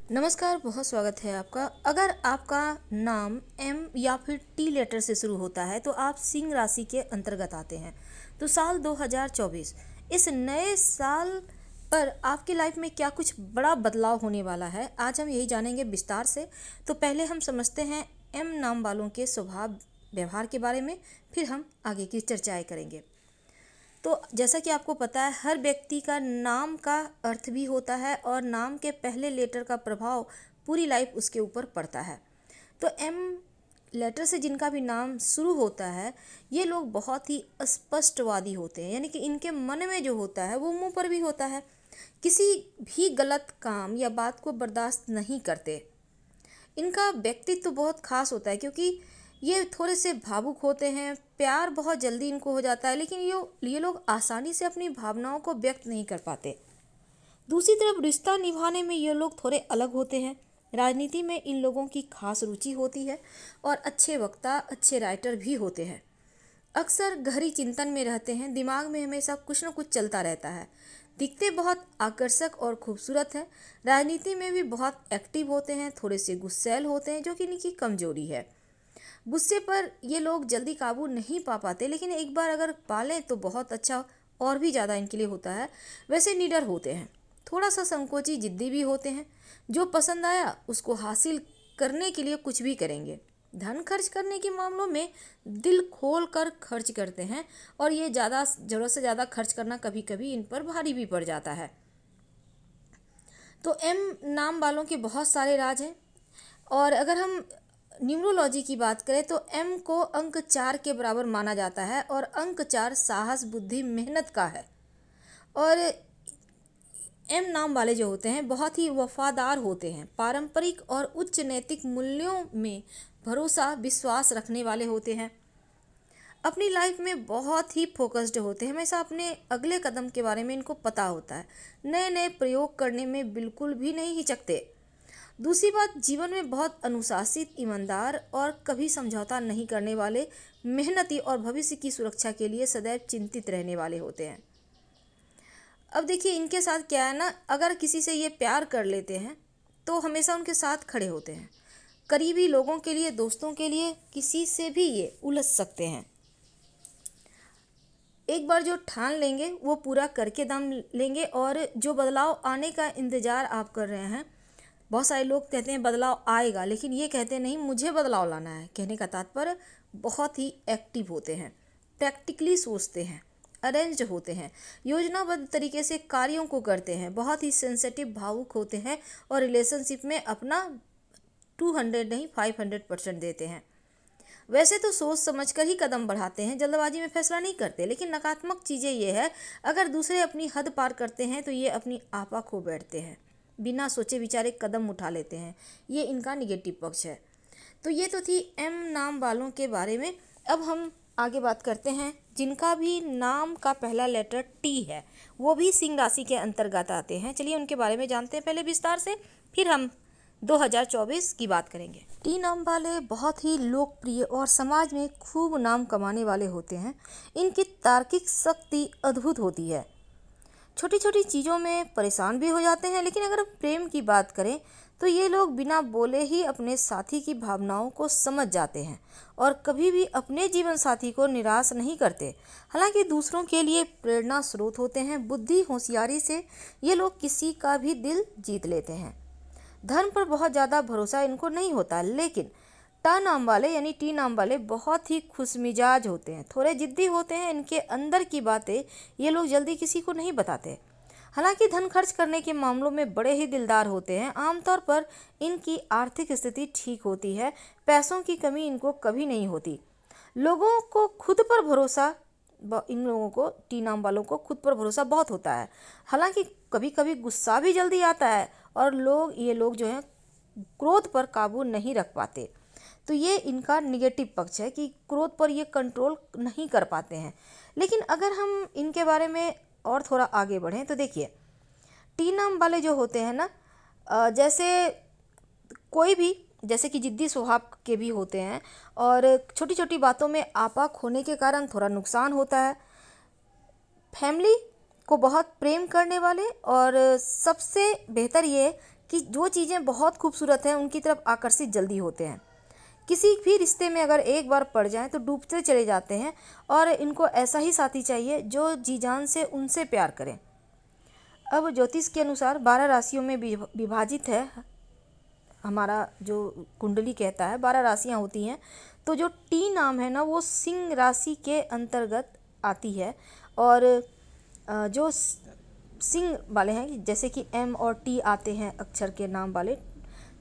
नमस्कार, बहुत स्वागत है आपका। अगर आपका नाम एम या फिर टी लेटर से शुरू होता है तो आप सिंह राशि के अंतर्गत आते हैं। तो साल 2024 इस नए साल पर आपकी लाइफ में क्या कुछ बड़ा बदलाव होने वाला है, आज हम यही जानेंगे विस्तार से। तो पहले हम समझते हैं एम नाम वालों के स्वभाव व्यवहार के बारे में, फिर हम आगे की चर्चाएं करेंगे। तो जैसा कि आपको पता है, हर व्यक्ति का नाम का अर्थ भी होता है और नाम के पहले लेटर का प्रभाव पूरी लाइफ उसके ऊपर पड़ता है। तो एम लेटर से जिनका भी नाम शुरू होता है, ये लोग बहुत ही स्पष्टवादी होते हैं, यानी कि इनके मन में जो होता है वो मुंह पर भी होता है। किसी भी गलत काम या बात को बर्दाश्त नहीं करते। इनका व्यक्तित्व बहुत खास होता है क्योंकि ये थोड़े से भावुक होते हैं, प्यार बहुत जल्दी इनको हो जाता है, लेकिन ये लोग आसानी से अपनी भावनाओं को व्यक्त नहीं कर पाते। दूसरी तरफ रिश्ता निभाने में ये लोग थोड़े अलग होते हैं। राजनीति में इन लोगों की खास रुचि होती है और अच्छे वक्ता, अच्छे राइटर भी होते हैं। अक्सर गहरी चिंतन में रहते हैं, दिमाग में हमेशा कुछ न कुछ चलता रहता है। दिखते बहुत आकर्षक और खूबसूरत हैं। राजनीति में भी बहुत एक्टिव होते हैं, थोड़े से गुस्सैल होते हैं, जो कि इनकी कमजोरी है। गुस्से पर ये लोग जल्दी काबू नहीं पा पाते, लेकिन एक बार अगर पा लें तो बहुत अच्छा और भी ज़्यादा इनके लिए होता है। वैसे निडर होते हैं, थोड़ा सा संकोची, जिद्दी भी होते हैं। जो पसंद आया उसको हासिल करने के लिए कुछ भी करेंगे। धन खर्च करने के मामलों में दिल खोल कर खर्च करते हैं और ये ज़्यादा ज़रूरत से ज़्यादा खर्च करना कभी कभी इन पर भारी भी पड़ जाता है। तो एम नाम वालों के बहुत सारे राज हैं। और अगर हम न्यूमरोलॉजी की बात करें तो एम को अंक 4 के बराबर माना जाता है और अंक 4 साहस, बुद्धि, मेहनत का है। और एम नाम वाले जो होते हैं बहुत ही वफादार होते हैं, पारंपरिक और उच्च नैतिक मूल्यों में भरोसा, विश्वास रखने वाले होते हैं। अपनी लाइफ में बहुत ही फोकस्ड होते हैं, हमेशा अपने अगले कदम के बारे में इनको पता होता है। नए नए प्रयोग करने में बिल्कुल भी नहीं हिचकते। दूसरी बात, जीवन में बहुत अनुशासित, ईमानदार और कभी समझौता नहीं करने वाले, मेहनती और भविष्य की सुरक्षा के लिए सदैव चिंतित रहने वाले होते हैं। अब देखिए इनके साथ क्या है ना, अगर किसी से ये प्यार कर लेते हैं तो हमेशा उनके साथ खड़े होते हैं। करीबी लोगों के लिए, दोस्तों के लिए, किसी से भी ये उलझ सकते हैं। एक बार जो ठान लेंगे वो पूरा करके दम लेंगे। और जो बदलाव आने का इंतज़ार आप कर रहे हैं, बहुत सारे लोग कहते हैं बदलाव आएगा, लेकिन ये कहते नहीं मुझे बदलाव लाना है। कहने का तात्पर्य बहुत ही एक्टिव होते हैं, प्रैक्टिकली सोचते हैं, अरेंज्ड होते हैं, योजनाबद्ध तरीके से कार्यों को करते हैं, बहुत ही सेंसिटिव, भावुक होते हैं और रिलेशनशिप में अपना 200 नहीं 500% देते हैं। वैसे तो सोच समझकर ही कदम बढ़ाते हैं, जल्दबाजी में फैसला नहीं करते। लेकिन नकारात्मक चीज़ें ये है, अगर दूसरे अपनी हद पार करते हैं तो ये अपनी आपा खो बैठते हैं, बिना सोचे विचारे कदम उठा लेते हैं। ये इनका निगेटिव पक्ष है। तो ये तो थी एम नाम वालों के बारे में। अब हम आगे बात करते हैं जिनका भी नाम का पहला लेटर टी है, वो भी सिंह राशि के अंतर्गत आते हैं। चलिए उनके बारे में जानते हैं पहले विस्तार से, फिर हम 2024 की बात करेंगे। टी नाम वाले बहुत ही लोकप्रिय और समाज में खूब नाम कमाने वाले होते हैं। इनकी तार्किक शक्ति अद्भुत होती है। छोटी छोटी चीज़ों में परेशान भी हो जाते हैं, लेकिन अगर प्रेम की बात करें तो ये लोग बिना बोले ही अपने साथी की भावनाओं को समझ जाते हैं और कभी भी अपने जीवन साथी को निराश नहीं करते। हालांकि दूसरों के लिए प्रेरणा स्रोत होते हैं। बुद्धि, होशियारी से ये लोग किसी का भी दिल जीत लेते हैं। धर्म पर बहुत ज़्यादा भरोसा इनको नहीं होता, लेकिन टा नाम वाले यानी टी नाम वाले बहुत ही खुशमिजाज होते हैं, थोड़े जिद्दी होते हैं। इनके अंदर की बातें ये लोग जल्दी किसी को नहीं बताते। हालांकि धन खर्च करने के मामलों में बड़े ही दिलदार होते हैं। आमतौर पर इनकी आर्थिक स्थिति ठीक होती है, पैसों की कमी इनको कभी नहीं होती। लोगों को खुद पर भरोसा, इन लोगों को, टी नाम वालों को खुद पर भरोसा बहुत होता है। हालांकि कभी कभी गुस्सा भी जल्दी आता है और ये लोग जो हैं क्रोध पर काबू नहीं रख पाते। तो ये इनका निगेटिव पक्ष है कि क्रोध पर ये कंट्रोल नहीं कर पाते हैं। लेकिन अगर हम इनके बारे में और थोड़ा आगे बढ़ें तो देखिए, टी नाम वाले जो होते हैं ना, जैसे कोई भी, जैसे कि जिद्दी स्वभाव के भी होते हैं और छोटी छोटी बातों में आपा खोने के कारण थोड़ा नुकसान होता है। फैमिली को बहुत प्रेम करने वाले, और सबसे बेहतर ये कि जो चीज़ें बहुत खूबसूरत हैं उनकी तरफ आकर्षित जल्दी होते हैं। किसी भी रिश्ते में अगर एक बार पड़ जाएं तो डूबते चले जाते हैं और इनको ऐसा ही साथी चाहिए जो जी जान से उनसे प्यार करें। अब ज्योतिष के अनुसार 12 राशियों में विभाजित है हमारा जो कुंडली कहता है, 12 राशियाँ होती हैं। तो जो टी नाम है ना वो सिंह राशि के अंतर्गत आती है। और जो सिंह वाले हैं जैसे कि एम और टी आते हैं अक्षर के नाम वाले।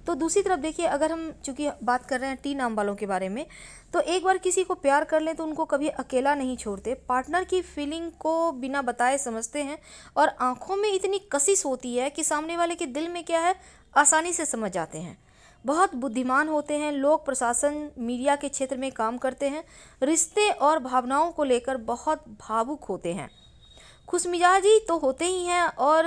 तो दूसरी तरफ देखिए, अगर हम चूँकि बात कर रहे हैं टी नाम वालों के बारे में, तो एक बार किसी को प्यार कर लें तो उनको कभी अकेला नहीं छोड़ते। पार्टनर की फीलिंग को बिना बताए समझते हैं और आंखों में इतनी कशिश होती है कि सामने वाले के दिल में क्या है आसानी से समझ जाते हैं। बहुत बुद्धिमान होते हैं, लोग प्रशासन मीडिया के क्षेत्र में काम करते हैं, रिश्ते और भावनाओं को लेकर बहुत भावुक होते हैं, खुशमिजाजी तो होते ही हैं। और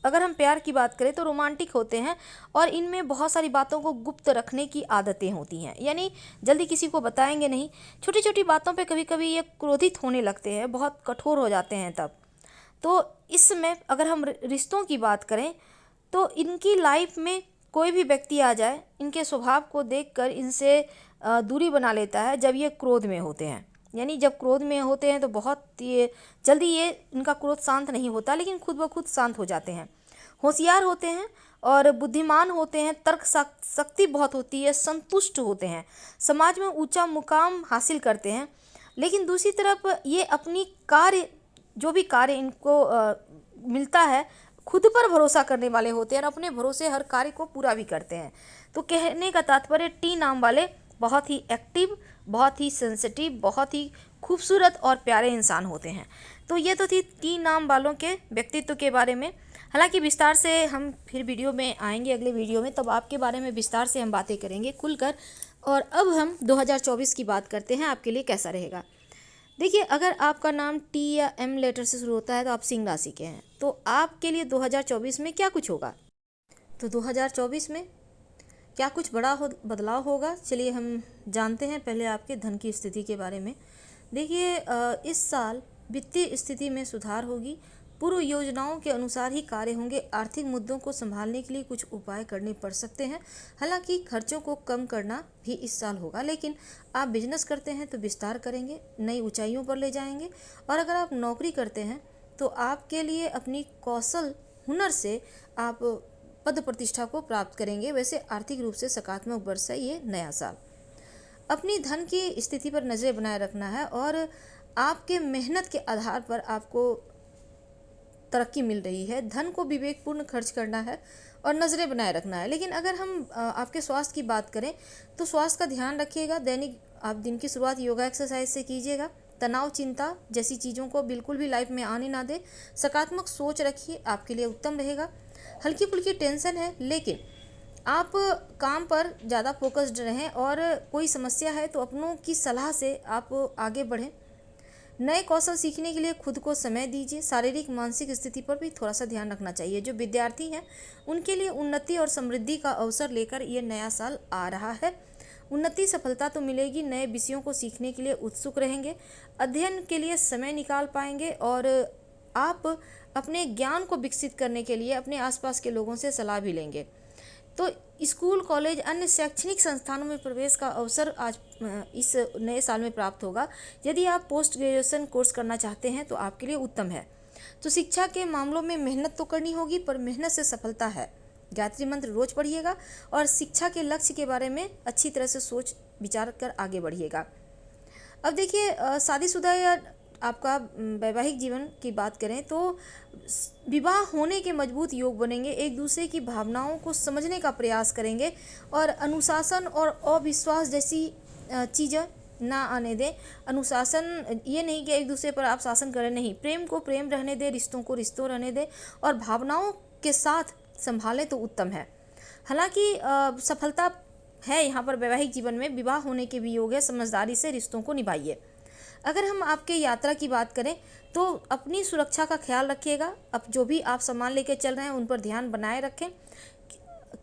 अगर हम प्यार की बात करें तो रोमांटिक होते हैं और इनमें बहुत सारी बातों को गुप्त रखने की आदतें होती हैं, यानी जल्दी किसी को बताएंगे नहीं। छोटी छोटी बातों पे कभी कभी ये क्रोधित होने लगते हैं, बहुत कठोर हो जाते हैं तब। तो इसमें अगर हम रिश्तों की बात करें तो इनकी लाइफ में कोई भी व्यक्ति आ जाए, इनके स्वभाव को देखकर इनसे दूरी बना लेता है जब ये क्रोध में होते हैं। यानी जब क्रोध में होते हैं तो बहुत ये जल्दी ये इनका क्रोध शांत नहीं होता, लेकिन खुद ब खुद शांत हो जाते हैं। होशियार होते हैं और बुद्धिमान होते हैं, तर्क शक्ति बहुत होती है, संतुष्ट होते हैं, समाज में ऊंचा मुकाम हासिल करते हैं। लेकिन दूसरी तरफ ये अपनी कार्य जो भी कार्य इनको मिलता है खुद पर भरोसा करने वाले होते हैं और अपने भरोसे हर कार्य को पूरा भी करते हैं। तो कहने का तात्पर्य टी नाम वाले बहुत ही एक्टिव, बहुत ही सेंसिटिव, बहुत ही खूबसूरत और प्यारे इंसान होते हैं। तो ये तो थी टी नाम वालों के व्यक्तित्व के बारे में। हालांकि विस्तार से हम फिर वीडियो में आएंगे, अगले वीडियो में, तब आपके बारे में विस्तार से हम बातें करेंगे खुलकर। और अब हम 2024 की बात करते हैं, आपके लिए कैसा रहेगा। देखिए, अगर आपका नाम टी या एम लेटर से शुरू होता है तो आप सिंह राशि के हैं। तो आपके लिए 2024 में क्या कुछ होगा? तो 2024 में क्या कुछ बड़ा बदलाव होगा, चलिए हम जानते हैं पहले आपके धन की स्थिति के बारे में। देखिए, इस साल वित्तीय स्थिति में सुधार होगी, पूर्व योजनाओं के अनुसार ही कार्य होंगे। आर्थिक मुद्दों को संभालने के लिए कुछ उपाय करने पड़ सकते हैं। हालांकि खर्चों को कम करना भी इस साल होगा, लेकिन आप बिजनेस करते हैं तो विस्तार करेंगे, नई ऊंचाइयों पर ले जाएंगे। और अगर आप नौकरी करते हैं तो आपके लिए अपनी कौशल हुनर से आप पद प्रतिष्ठा को प्राप्त करेंगे। वैसे आर्थिक रूप से सकारात्मक वर्ष है ये नया साल। अपनी धन की स्थिति पर नज़रें बनाए रखना है और आपके मेहनत के आधार पर आपको तरक्की मिल रही है। धन को विवेकपूर्ण खर्च करना है और नज़रें बनाए रखना है। लेकिन अगर हम आपके स्वास्थ्य की बात करें तो स्वास्थ्य का ध्यान रखिएगा। दैनिक आप दिन की शुरुआत योगा एक्सरसाइज से कीजिएगा। तनाव, चिंता जैसी चीज़ों को बिल्कुल भी लाइफ में आने ना दे। सकारात्मक सोच रखिए, आपके लिए उत्तम रहेगा। हल्की फुल्की टेंशन है, लेकिन आप काम पर ज़्यादा फोकस्ड रहें और कोई समस्या है तो अपनों की सलाह से आप आगे बढ़ें। नए कौशल सीखने के लिए खुद को समय दीजिए। शारीरिक मानसिक स्थिति पर भी थोड़ा सा ध्यान रखना चाहिए। जो विद्यार्थी हैं उनके लिए उन्नति और समृद्धि का अवसर लेकर ये नया साल आ रहा है। उन्नति, सफलता तो मिलेगी। नए विषयों को सीखने के लिए उत्सुक रहेंगे, अध्ययन के लिए समय निकाल पाएंगे और आप अपने ज्ञान को विकसित करने के लिए अपने आसपास के लोगों से सलाह भी लेंगे। तो स्कूल, कॉलेज, अन्य शैक्षणिक संस्थानों में प्रवेश का अवसर आज इस नए साल में प्राप्त होगा। यदि आप पोस्ट ग्रेजुएशन कोर्स करना चाहते हैं तो आपके लिए उत्तम है। तो शिक्षा के मामलों में मेहनत तो करनी होगी, पर मेहनत से सफलता है। गायत्री मंत्र रोज पढ़िएगा और शिक्षा के लक्ष्य के बारे में अच्छी तरह से सोच विचार कर आगे बढ़िएगा। अब देखिए, शादीशुदा या आपका वैवाहिक जीवन की बात करें तो विवाह होने के मजबूत योग बनेंगे। एक दूसरे की भावनाओं को समझने का प्रयास करेंगे और अनुशासन और अविश्वास जैसी चीज़ें ना आने दें। अनुशासन ये नहीं कि एक दूसरे पर आप शासन करें, नहीं। प्रेम को प्रेम रहने दें, रिश्तों को रिश्तों रहने दें और भावनाओं के साथ संभालें तो उत्तम है। हालांकि सफलता है यहाँ पर वैवाहिक जीवन में, विवाह होने के भी योग है। समझदारी से रिश्तों को निभाइए। अगर हम आपके यात्रा की बात करें तो अपनी सुरक्षा का ख्याल रखिएगा। अब जो भी आप सामान लेके चल रहे हैं उन पर ध्यान बनाए रखें।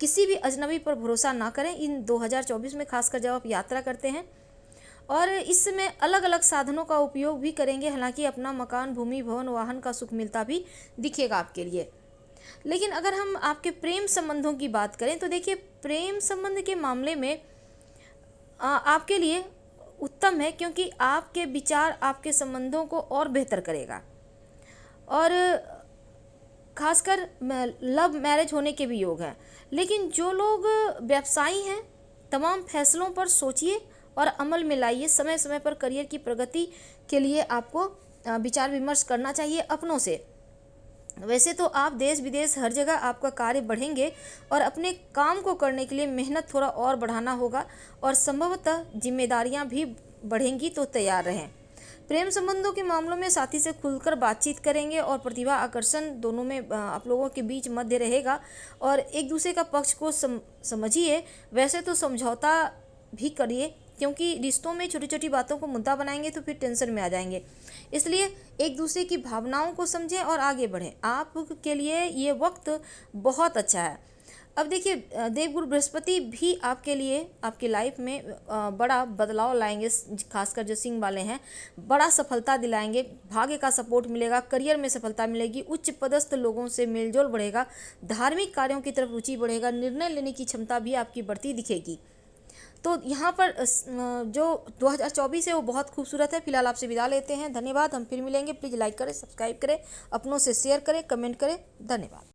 किसी भी अजनबी पर भरोसा ना करें इन 2024 में, खासकर जब आप यात्रा करते हैं। और इस समय अलग अलग साधनों का उपयोग भी करेंगे। हालांकि अपना मकान, भूमि, भवन, वाहन का सुख मिलता भी दिखेगा आपके लिए। लेकिन अगर हम आपके प्रेम संबंधों की बात करें तो देखिए, प्रेम संबंध के मामले में आपके लिए उत्तम है, क्योंकि आपके विचार आपके संबंधों को और बेहतर करेगा। और खासकर लव मैरिज होने के भी योग हैं। लेकिन जो लोग व्यवसायी हैं, तमाम फैसलों पर सोचिए और अमल में लाइए। समय समय पर करियर की प्रगति के लिए आपको विचार विमर्श करना चाहिए अपनों से। वैसे तो आप देश विदेश हर जगह आपका कार्य बढ़ेंगे और अपने काम को करने के लिए मेहनत थोड़ा और बढ़ाना होगा और संभवतः जिम्मेदारियां भी बढ़ेंगी, तो तैयार रहें। प्रेम संबंधों के मामलों में साथी से खुलकर बातचीत करेंगे और प्रतिभा आकर्षण दोनों में आप लोगों के बीच मध्य रहेगा और एक दूसरे का पक्ष को समझिए। वैसे तो समझौता भी करिए, क्योंकि रिश्तों में छोटी छोटी बातों को मुद्दा बनाएंगे तो फिर टेंशन में आ जाएंगे। इसलिए एक दूसरे की भावनाओं को समझें और आगे बढ़ें। आपके लिए ये वक्त बहुत अच्छा है। अब देखिए, देवगुरु बृहस्पति भी आपके लिए आपकी लाइफ में बड़ा बदलाव लाएंगे। खासकर जो सिंह वाले हैं, बड़ा सफलता दिलाएंगे, भाग्य का सपोर्ट मिलेगा, करियर में सफलता मिलेगी, उच्च पदस्थ लोगों से मेलजोल बढ़ेगा, धार्मिक कार्यों की तरफ रुचि बढ़ेगा, निर्णय लेने की क्षमता भी आपकी बढ़ती दिखेगी। तो यहाँ पर जो 2024 है वो बहुत खूबसूरत है। फिलहाल आपसे विदा लेते हैं। धन्यवाद। हम फिर मिलेंगे। प्लीज़ लाइक करें, सब्सक्राइब करें, अपनों से शेयर करें, कमेंट करें। धन्यवाद।